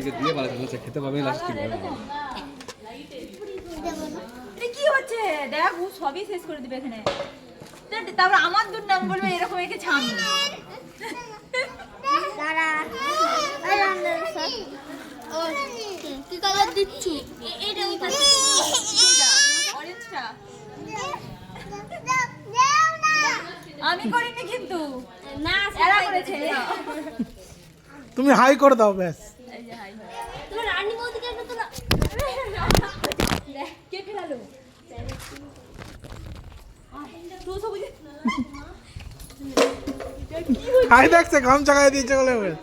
এদিকে দিয়ে পালাচ্ছে খেতে পাবে লাস্ট কি হবে কি হচ্ছে দেখ ও সবই শেষ করে দিবে এখানে তারপর আমার দুর্নাম বলবে এরকম একে ছাড় দাঁড়া কি কালার দিচ্ছি এটা ওই পাশে অরেঞ্জটা আমি করিনি কিন্তু না এরা করেছে তুমি হাই করে দাও ব্যাস এই যে হাই তুমি রানী বৌদিকে একটু তোলা কে ফেলালো তুই সব হাই দেখছে গামছা গায়ে দিয়েছে বলে বুঝে